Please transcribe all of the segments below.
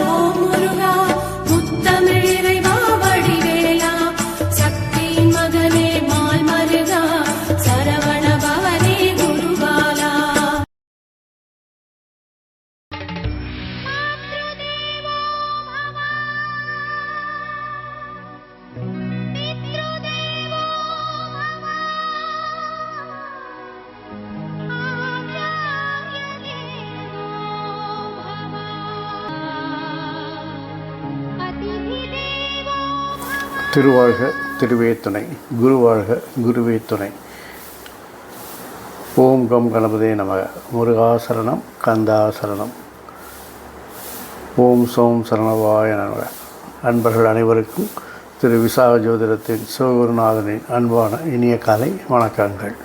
ஓம் முருகா முத்தமிழ் இறைவா வடிவேலா சக்தியின் மகனே மால் மருகா சரவண பவனே குருபாலா. திருவாழ்க திருவே துணை, குருவாழ்க குருவே துணை. ஓம் கம் கணபதே நமக. முருகாசரணம் கந்தாசரணம். ஓம் சோம் சரணவாய நமக. அன்பர்கள் அனைவருக்கும் திரு விசாக ஜோதிடத்தின் சிவகுருநாதனின் அன்பான இனிய காலை வணக்கங்கள்.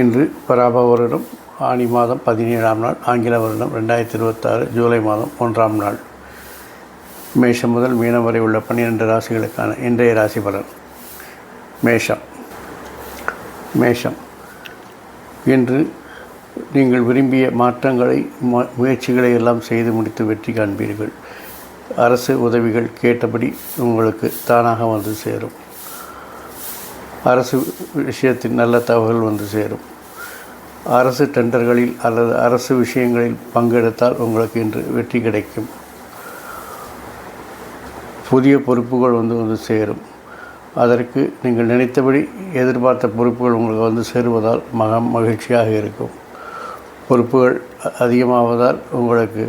இன்று பராப வருடம் ஆனி மாதம் 17ஆம் நாள், ஆங்கில வருடம் 2026 ஜூலை மாதம் 1ஆம் நாள். மேஷம் முதல் மீனம் வரை உள்ள 12 ராசிகளுக்கான இன்றைய ராசி பலன். மேஷம். இன்று நீங்கள் விரும்பிய மாற்றங்களை முயற்சிகளை எல்லாம் செய்து முடித்து வெற்றி காண்பீர்கள். அரசு உதவிகள் கேட்டபடி உங்களுக்கு தானாக வந்து சேரும். அரசு விஷயத்தில் நல்ல தகவல் வந்து சேரும். அரசு டெண்டர்களில் அல்லது அரசு விஷயங்களில் பங்கெடுத்தால் உங்களுக்கு இன்று வெற்றி கிடைக்கும். புதிய பொறுப்புகள் வந்து சேரும். அதற்கு நீங்கள் நினைத்தபடி எதிர்பார்த்த பொறுப்புகள் உங்களுக்கு வந்து சேருவதால் மகிழ்ச்சியாக இருக்கும். பொறுப்புகள் அதிகமாவதால் உங்களுக்கு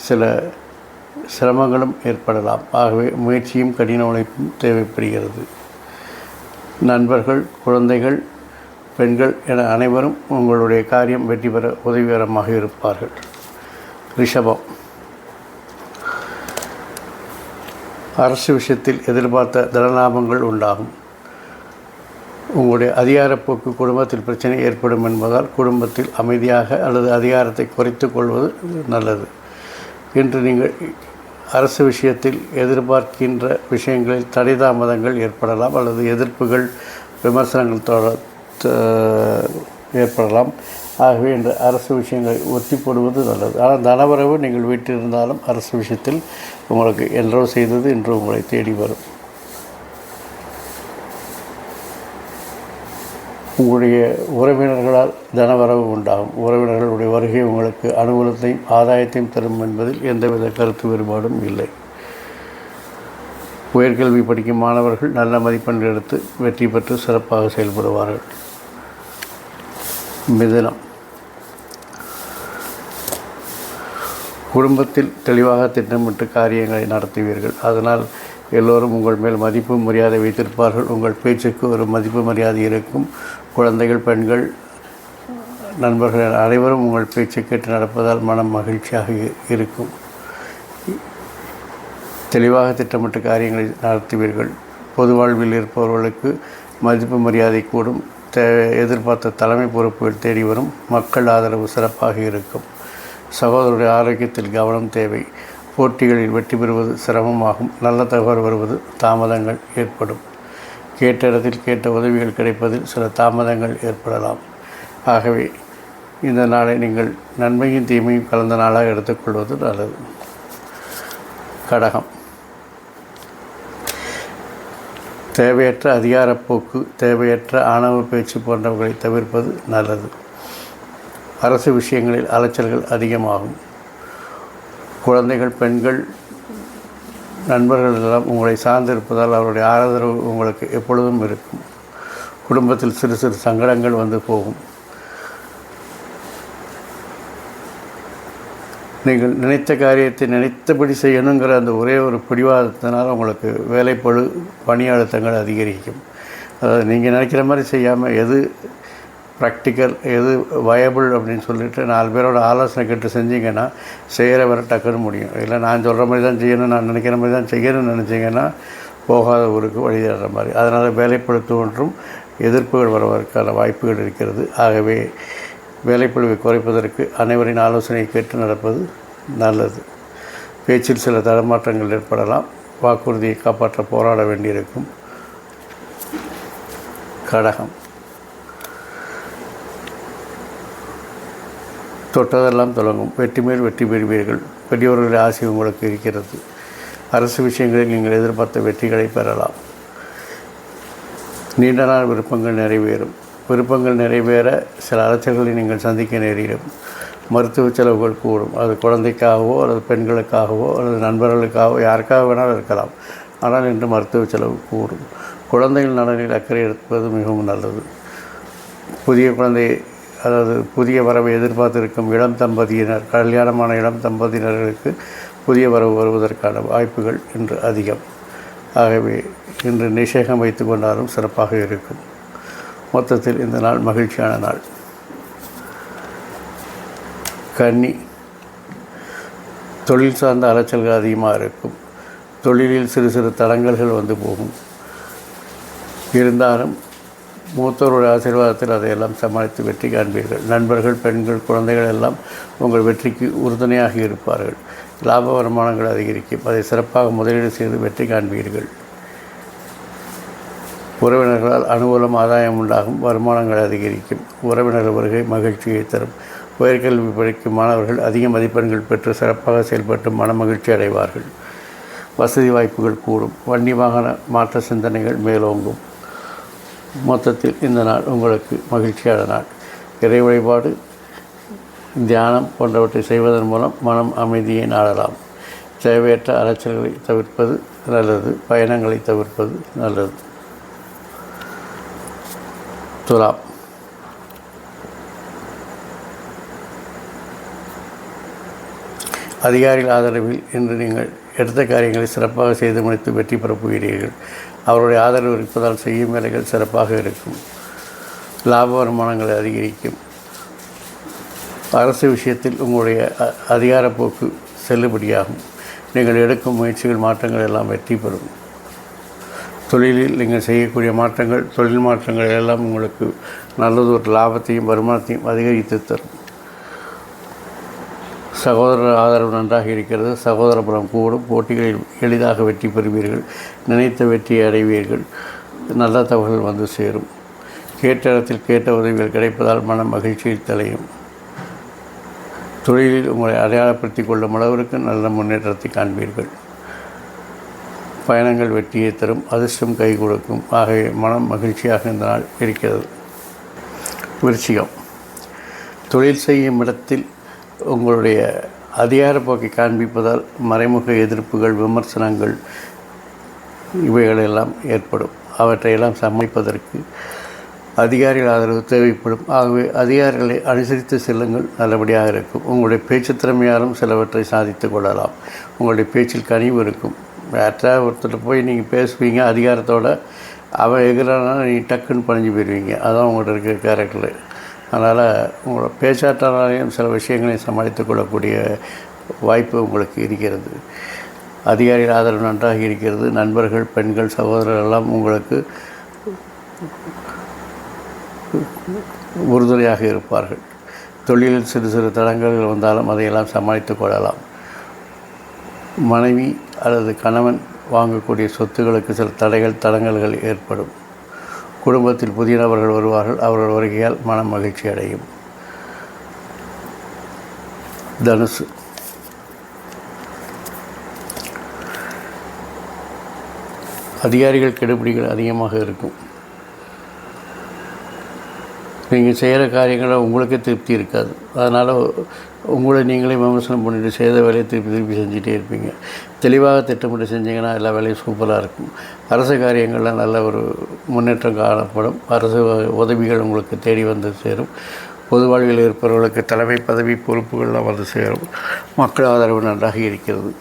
சில சிரமங்களும் ஏற்படலாம். ஆகவே முயற்சியும் கடின உழைப்பும் தேவைப்படுகிறது. நண்பர்கள், குழந்தைகள், பெண்கள் என அனைவரும் உங்களுடைய காரியம் வெற்றி பெற உதவிகரமாக இருப்பார்கள். ரிஷபம். அரசு விஷயத்தில் எதிர்பார்த்த தனலாபங்கள் உண்டாகும். உங்களுடைய அதிகாரப்போக்கு குடும்பத்தில் பிரச்சனை ஏற்படும் என்பதால் குடும்பத்தில் அமைதியாக அல்லது அதிகாரத்தை குறைத்து கொள்வது நல்லது. இன்று நீங்கள் அரசு விஷயத்தில் எதிர்பார்க்கின்ற விஷயங்களில் தடை தாமதங்கள் ஏற்படலாம் அல்லது எதிர்ப்புகள், விமர்சனங்கள் ஏற்படலாம். ஆகவே இந்த அரசு விஷயங்களை ஒத்தி போடுவது நல்லது. ஆனால் தனவரவு நீங்கள் வீட்டிலிருந்தாலும் அரசு விஷயத்தில் உங்களுக்கு என்றோ செய்தது இன்று உங்களை தேடி வரும். உங்களுடைய உறவினர்களால் தனவரவு உண்டாகும். உறவினர்களுடைய வருகை உங்களுக்கு அனுகூலத்தையும் ஆதாயத்தையும் தரும் என்பதில் எந்தவித கருத்து வேறுபாடும் இல்லை. உயர்கல்வி படிக்கும் மாணவர்கள் நல்ல மதிப்பெண்கள் எடுத்து வெற்றி பெற்று சிறப்பாக செயல்படுவார்கள். மிதுனம். குடும்பத்தில் தெளிவாக திட்டமிட்டு காரியங்களை நடத்துவீர்கள். அதனால் எல்லோரும் உங்கள் மேல் மதிப்பு மரியாதை வைத்திருப்பார்கள். உங்கள் பேச்சுக்கு ஒரு மதிப்பு மரியாதை இருக்கும். குழந்தைகள், பெண்கள், நண்பர்கள் அனைவரும் உங்கள் பேச்சை கேட்டு நடப்பதால் மனம் மகிழ்ச்சியாக இருக்கும். தெளிவாக திட்டமிட்டு காரியங்களை நடத்துவீர்கள். பொது வாழ்வில் இருப்பவர்களுக்கு மதிப்பு மரியாதை கூடும். எதிர்பார்த்த தலைமை பொறுப்புகள் தேடி வரும். மக்கள் ஆதரவு சிறப்பாக இருக்கும். சகோதரருடைய ஆரோக்கியத்தில் கவனம் தேவை. போட்டிகளில் வெற்றி பெறுவது சிரமமாகும். நல்ல தகவல் வருவது தாமதங்கள் ஏற்படும். கேட்ட இடத்தில் கேட்ட உதவிகள் கிடைப்பதில் சில தாமதங்கள் ஏற்படலாம். ஆகவே இந்த நாளை நீங்கள் நன்மையும் தீமையும் கலந்த நாளாக எடுத்துக்கொள்வது நல்லது. கடகம். தேவையற்ற அதிகாரப்போக்கு, தேவையற்ற ஆணவ பேச்சு போன்றவர்களை தவிர்ப்பது நல்லது. அரசு விஷயங்களில் அலைச்சல்கள் அதிகமாகும். குழந்தைகள், பெண்கள், நண்பர்கள் எல்லாம் உங்களை சார்ந்திருப்பதால் அவருடைய ஆதரவு உங்களுக்கு எப்பொழுதும் இருக்கும். குடும்பத்தில் சிறு சிறு சங்கடங்கள் வந்து போகும். நீங்கள் நினைத்த காரியத்தை நினைத்தபடி செய்யணுங்கிற அந்த ஒரே ஒரு பிடிவாதத்தினால் உங்களுக்கு வேலைப்பளு, பணி அழுத்தங்கள் அதிகரிக்கும். அதாவது நீங்கள் நினைக்கிற மாதிரி செய்யாமல் எது ப்ராக்டிக்கல், எது வயபிள் அப்படின்னு சொல்லிட்டு 4 பேரோட ஆலோசனை கேட்டு செஞ்சிங்கன்னா செய்கிற வர டக்குன்னு முடியும். இல்லை நான் சொல்கிற மாதிரி தான் செய்யணும், நான் நினைக்கிற மாதிரி தான் செய்யணும்னு நினச்சிங்கன்னா போகாத ஊருக்கு வழி தேடுற மாதிரி. அதனால் வேலைப்பழுத்து ஒன்றும் எதிர்ப்புகள் வருவதற்கான வாய்ப்புகள் இருக்கிறது. ஆகவே வேலைப்பழுவை குறைப்பதற்கு அனைவரின் ஆலோசனையை கேட்டு நடப்பது நல்லது. பேச்சில் சில தடமாற்றங்கள் ஏற்படலாம். வாக்குறுதியை காப்பாற்ற போராட வேண்டியிருக்கும். கடகம். தொட்டதெல்லாம் தொடங்கும். வெற்றி மேல் வெற்றி பெறுவீர்கள். பெரியவர்களுடைய ஆசை உங்களுக்கு இருக்கிறது. அரசு விஷயங்களில் நீங்கள் எதிர்பார்த்த வெற்றிகளை பெறலாம். நீண்ட நாள் விருப்பங்கள் நிறைவேறும். விருப்பங்கள் நிறைவேற சில அலைச்சல்களை நீங்கள் சந்திக்க நேரிடும். மருத்துவ செலவுகள் கூடும். அது குழந்தைக்காகவோ அல்லது பெண்களுக்காகவோ அல்லது நண்பர்களுக்காகவோ யாருக்காக வேணாலும் இருக்கலாம். ஆனால் இன்று மருத்துவ செலவு கூடும். குழந்தைகள் நலனில் அக்கறை எடுப்பது மிகவும் நல்லது. புதிய குழந்தை அதாவது புதிய வரவை எதிர்பார்த்திருக்கும் இளம் தம்பதியினர், கல்யாணமான இளம் தம்பதியினர்களுக்கு புதிய வரவு வருவதற்கான வாய்ப்புகள் இன்று அதிகம். ஆகவே இன்று நிஷேகம் வைத்து கொண்டாலும் சிறப்பாக இருக்கும். மொத்தத்தில் இந்த நாள் மகிழ்ச்சியான நாள். கன்னி, தொழில் சார்ந்த அலைச்சல்கள் அதிகமாக இருக்கும். தொழிலில் சிறு சிறு தடங்கல்கள் வந்து போகும். இருந்தாலும் மூத்தோருடைய ஆசீர்வாதத்தில் அதையெல்லாம் சமாளித்து வெற்றி காண்பீர்கள். நண்பர்கள், பெண்கள், குழந்தைகள் எல்லாம் உங்கள் வெற்றிக்கு உறுதுணையாக இருப்பார்கள். லாப வருமானங்கள் அதிகரிக்கும். அதை சிறப்பாக முதலீடு செய்து வெற்றி காண்பீர்கள். உறவினர்களால் அனுகூலம் ஆதாயம் உண்டாகும். வருமானங்கள் அதிகரிக்கும். உறவினர் வருகை மகிழ்ச்சியை தரும். உயர்கல்வி படிக்கும் மாணவர்கள் அதிக மதிப்பெண்கள் பெற்று சிறப்பாக செயல்பட்டு மன மகிழ்ச்சி அடைவார்கள். வசதி வாய்ப்புகள் கூடும். வண்டி வாகன மாற்ற சிந்தனைகள் மேலோங்கும். மொத்தத்தில் இந்த நாள் உங்களுக்கு மகிழ்ச்சியான நாள். இறை வழிபாடு, தியானம் போன்றவற்றை செய்வதன் மூலம் மனம் அமைதியை நாடலாம். தேவையற்ற அலைச்சல்களை தவிர்ப்பது நல்லது. பயணங்களை தவிர்ப்பது நல்லது. துலாம், அதிகாரிகள் ஆதரவில் இன்று நீங்கள் எடுத்த காரியங்களை சிறப்பாக செய்து முடித்து வெற்றி பெறப் போகிறீர்கள். அவருடைய ஆதரவு இருப்பதால் செய்யும் வேலைகள் சிறப்பாக இருக்கும். லாப வருமானங்களை அதிகரிக்கும். அரசு விஷயத்தில் உங்களுடைய அதிகாரப்போக்கு செல்லுபடியாகும். நீங்கள் எடுக்கும் முயற்சிகள், மாற்றங்கள் எல்லாம் வெற்றி பெறும். தொழிலில் நீங்கள் செய்யக்கூடிய மாற்றங்கள், தொழில் மாற்றங்கள் எல்லாம் உங்களுக்கு நல்லதொரு லாபத்தையும் வருமானத்தையும் அதிகரித்து தரும். சகோதரர் ஆதரவு நன்றாக இருக்கிறது. சகோதர பலம் கூடும். போட்டிகளில் எளிதாக வெற்றி பெறுவீர்கள். நினைத்த வெற்றியை அடைவீர்கள். நல்ல தகவல்கள் வந்து சேரும். கேட்ட இடத்தில் கேட்ட உதவிகள் கிடைப்பதால் மனம் மகிழ்ச்சியில் தலையும். தொழிலில் உங்களை அடையாளப்படுத்திக் கொள்ளும் அளவிற்கு நல்ல முன்னேற்றத்தை காண்பீர்கள். பயணங்கள் வெற்றியை தரும். அதிர்ஷ்டம் கை கொடுக்கும். ஆகவே மனம் மகிழ்ச்சியாக இந்த நாள் இருக்கிறது. விருச்சிகம், தொழில் செய்யும் இடத்தில் உங்களுடைய அதிகார போக்கை காண்பிப்பதால் மறைமுக எதிர்ப்புகள், விமர்சனங்கள் இவைகளெல்லாம் ஏற்படும். அவற்றையெல்லாம் சமாளிப்பதற்கு அதிகாரிகள் ஆதரவு தேவைப்படும். ஆகவே அதிகாரிகளை அனுசரித்து செல்லுங்கள், நல்லபடியாக இருக்கும். உங்களுடைய பேச்சு திறமையாலும் சிலவற்றை சாதித்து கொள்ளலாம். உங்களுடைய பேச்சில் கனிவு இருக்கும். யார்ட்டாவது ஒருத்தர் போய் நீங்கள் பேசுவீங்க அதிகாரத்தோடு, அவன் எதிரானா நீங்கள் டக்குன்னு பணிஞ்சு போயிடுவீங்க. அதுதான் உங்கள்கிட்ட இருக்கிற கேரக்டரு. அதனால் உங்களோட பேச்சாற்றலாலையும் சில விஷயங்களையும் சமாளித்து கொள்ளக்கூடிய வாய்ப்பு உங்களுக்கு இருக்கிறது. அதிகாரிகள் ஆதரவு நன்றாக இருக்கிறது. நண்பர்கள், பெண்கள், சகோதரர்கள் எல்லாம் உங்களுக்கு உறுதுணையாக இருப்பார்கள். தொழிலில் சிறு சிறு தடங்கல்கள் வந்தாலும் அதையெல்லாம் சமாளித்து கொள்ளலாம். மனைவி அல்லது கணவன் வாங்கக்கூடிய சொத்துக்களுக்கு சில தடங்கல்கள் ஏற்படும். குடும்பத்தில் புதிய நபர்கள் வருவார்கள். அவர்கள் வருகையால் மனம் மகிழ்ச்சி அடையும். தனுசு, அதிகாரிகள் கெடுபிடிகள் அதிகமாக இருக்கும். நீங்கள் செய்கிற காரியங்களை உங்களுக்கே திருப்தி இருக்காது. அதனால் உங்களை நீங்களே விமர்சனம் பண்ணிட்டு செய்த வேலையை திருப்பி செஞ்சுட்டே இருப்பீங்க. தெளிவாக திட்டமிட்டு செஞ்சீங்கன்னா எல்லா வேலையும் சூப்பராக இருக்கும். அரசு காரியங்களில் நல்ல ஒரு முன்னேற்றம் காணப்படும். அரசு உதவிகள் உங்களுக்கு தேடி வந்து சேரும். பொது வாழ்வில் இருப்பவர்களுக்கு தலைமை பதவி பொறுப்புகள்லாம் வந்து சேரும். மக்கள் ஆதரவு நன்றாக இருக்கிறது.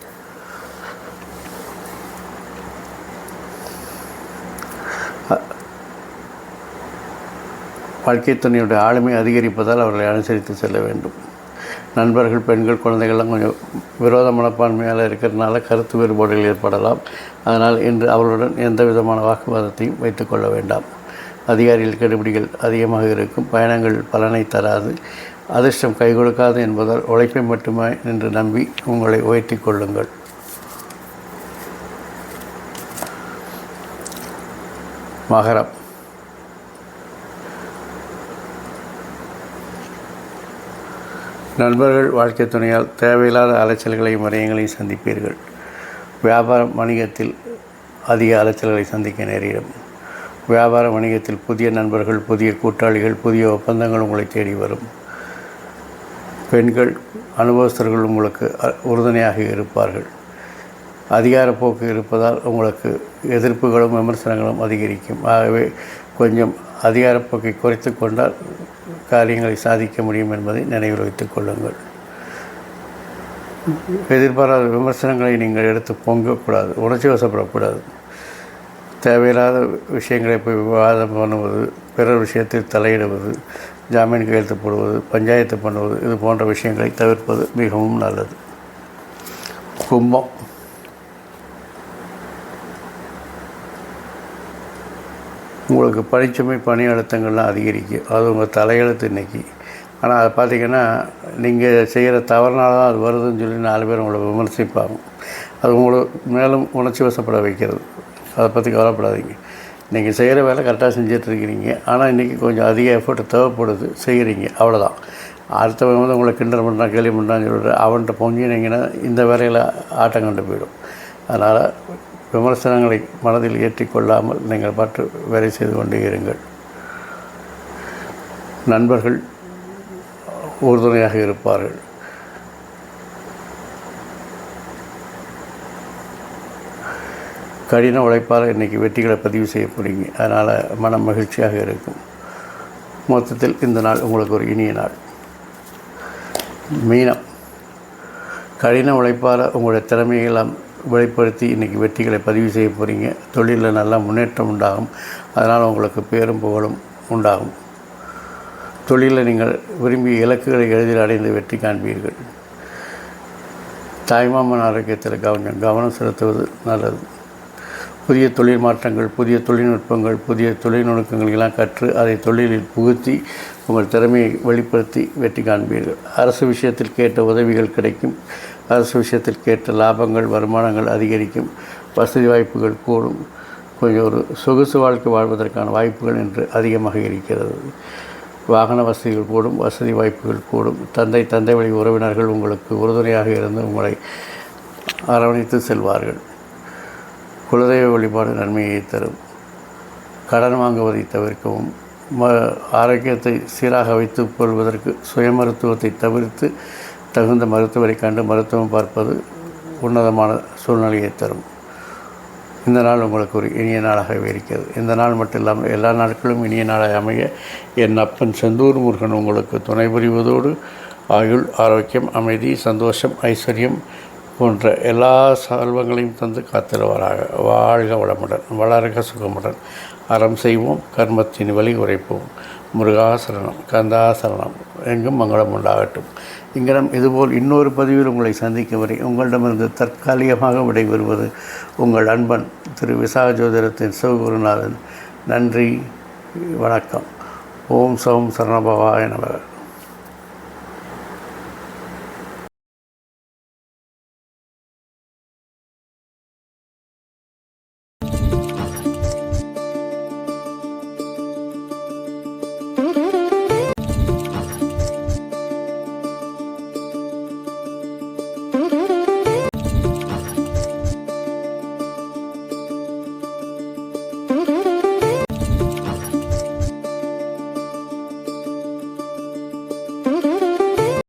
வாழ்க்கை துணையுடைய ஆளுமை அதிகரிப்பதால் அவர்களை அனுசரித்து செல்ல வேண்டும். நண்பர்கள், பெண்கள், குழந்தைகள்லாம் கொஞ்சம் விரோத மனப்பான்மையால் இருக்கிறதுனால கருத்து வேறுபாடுகள் ஏற்படலாம். அதனால் இன்று அவர்களுடன் எந்த விதமான வாக்குவாதத்தையும் வைத்துக்கொள்ள வேண்டாம். அதிகாரிகள் கெடுபிடிகள் அதிகமாக இருக்கும். பயணங்கள் பலனை தராது. அதிர்ஷ்டம் கை கொடுக்காது என்பதால் உழைப்பை மட்டுமே என்று நம்பி உங்களை உயர்த்தி கொள்ளுங்கள். மகரம், நண்பர்கள் வாழ்க்கை துணையால் தேவையில்லாத அலைச்சல்களையும் விரயங்களையும் சந்திப்பீர்கள். வியாபாரம் வணிகத்தில் அதிக அலைச்சல்களை சந்திக்க நேரிடும். வியாபார வணிகத்தில் புதிய நண்பர்கள், புதிய கூட்டாளிகள், புதிய ஒப்பந்தங்கள் உங்களை தேடி வரும். பெண்கள் அனுபவஸ்தர்கள் உங்களுக்கு உறுதுணையாக இருப்பார்கள். அதிகார போக்கு இருப்பதால் உங்களுக்கு எதிர்ப்புகளும் விமர்சனங்களும் அதிகரிக்கும். ஆகவே கொஞ்சம் அதிகாரப்போக்கை குறைத்து கொண்டால் காரியங்களை சாதிக்க முடியும் என்பதை நினைவில் வைத்துக் கொள்ளுங்கள். எதிர்பாராத விமர்சனங்களை நீங்கள் எடுத்து பொங்கக்கூடாது, உணர்ச்சி வசப்படக்கூடாது. தேவையில்லாத விஷயங்களை போய் விவாதம் பண்ணுவது, பிறர் விஷயத்தில் தலையிடுவது, ஜாமீன் கையெழுத்து போடுவது, பஞ்சாயத்து பண்ணுவது, இது போன்ற விஷயங்களை தவிர்ப்பது மிகவும் நல்லது. கும்பம். உங்களுக்கு பணிச்சுமை, பணி அழுத்தங்கள்லாம் அதிகரிக்கும். அது உங்கள் தலையெழுத்து இன்றைக்கி. ஆனால் அதை பார்த்திங்கன்னா நீங்கள் செய்கிற தவறுனால தான் அது வருதுன்னு சொல்லி 4 பேர் உங்களை விமர்சிப்பாங்க. அது உங்களை மேலும் உணர்ச்சி வசப்பட வைக்கிறது. அதை பற்றி கவலைப்படாதீங்க. நீங்கள் செய்கிற வேலை கரெக்டாக செஞ்சிட்ருக்கிறீங்க. ஆனால் இன்றைக்கி கொஞ்சம் அதிக எஃபர்ட் தேவைப்படுது, செய்கிறீங்க, அவ்வளோதான். அடுத்தவங்க வந்து உங்களை கிண்டல் பண்ணுறான், கேள்வி பண்ணுறான்னு சொல்லிட்டு அவன்கிட்ட பொங்கினீங்கன்னா இந்த வேலையில் ஆட்டம் கண்டு போயிடும். அதனால் விமர்சனங்களை மனதில் ஏற்றிக்கொள்ளாமல் நீங்கள் பாட்டு வேலை செய்து கொண்டே இருங்கள். நண்பர்கள் உறுதுணையாக இருப்பார்கள். கடின உழைப்பால் இன்றைக்கி வெற்றிகளை பதிவு செய்ய போகிறீங்க. அதனால் மனம் மகிழ்ச்சியாக இருக்கும். மொத்தத்தில் இந்த நாள் உங்களுக்கு ஒரு இனிய நாள். மீனம். கடின உழைப்பால் உங்களுடைய திறமையெல்லாம் வெளிப்படுத்தி இன்றைக்கி வெற்றிகளை பதிவு செய்ய போகிறீங்க. தொழிலில் நல்லா முன்னேற்றம் உண்டாகும். அதனால் உங்களுக்கு பேரும் புகழும் உண்டாகும். தொழிலில் நீங்கள் விரும்பிய இலக்குகளை எளிதில் அடைந்து வெற்றி காண்பீர்கள். தாய்மாமன் ஆரோக்கியத்தில் கவனம் செலுத்துவது நல்லது. புதிய தொழில் மாற்றங்கள், புதிய தொழில்நுட்பங்கள், புதிய தொழில் நுணுக்கங்களெல்லாம் கற்று அதை தொழிலில் புகுத்தி உங்கள் திறமையை வெளிப்படுத்தி வெற்றி காண்பீர்கள். அரசு விஷயத்தில் கேட்ட உதவிகள் கிடைக்கும். அரசு விஷயத்தில் கேட்ட லாபங்கள், வருமானங்கள் அதிகரிக்கும். வசதி வாய்ப்புகள் கூடும். கொஞ்சம் ஒரு சொகுசு வாழ்க்கை வாழ்வதற்கான வாய்ப்புகள் இன்று அதிகமாக இருக்கிறது. வாகன வசதிகள் கூடும், வசதி வாய்ப்புகள் கூடும். தந்தை வழி உறவினர்கள் உங்களுக்கு உறுதுணையாக இருந்து உங்களை அரவணைத்து செல்வார்கள். குலதெய்வ வழிபாடு நன்மையை தரும். கடன் வாங்குவதை தவிர்க்கவும். ஆரோக்கியத்தை சீராக வைத்துக் கொள்வதற்கு சுய மருத்துவத்தை தவிர்த்து தகுந்த மருத்துவரை கண்டு மருத்துவம் பார்ப்பது உன்னதமான சூழ்நிலையை தரும். இந்த நாள் உங்களுக்கு ஒரு இனிய நாளாகவே இருக்கிறது. இந்த நாள் மட்டும் இல்லாமல் எல்லா நாட்களும் இனிய நாளாக அமைய என் அப்பன் செந்தூர் முருகன் உங்களுக்கு துணை புரிவதோடு ஆயுள், ஆரோக்கியம், அமைதி, சந்தோஷம், ஐஸ்வர்யம் போன்ற எல்லா செல்வங்களையும் தந்து காத்திருவாராக. வாழ்க வளமுடன், வளர்க சுகமுடன். அறம் செய்வோம், கர்மத்தின் வழி உரைப்போம். முருகாசரணம், கந்தாசரணம். எங்கும் மங்களம் உண்டாகட்டும். இங்கனம் இதுபோல் இன்னொரு பதிவில் உங்களை சந்திக்கும் வரை உங்களிடமிருந்து தற்காலிகமாக விடைபெறுவது உங்கள் அன்பன் திரு விசாக ஜோதிடத்தின் சிவகுருநாதன். நன்றி, வணக்கம். ஓம் சௌம் சரணபவாய நமக.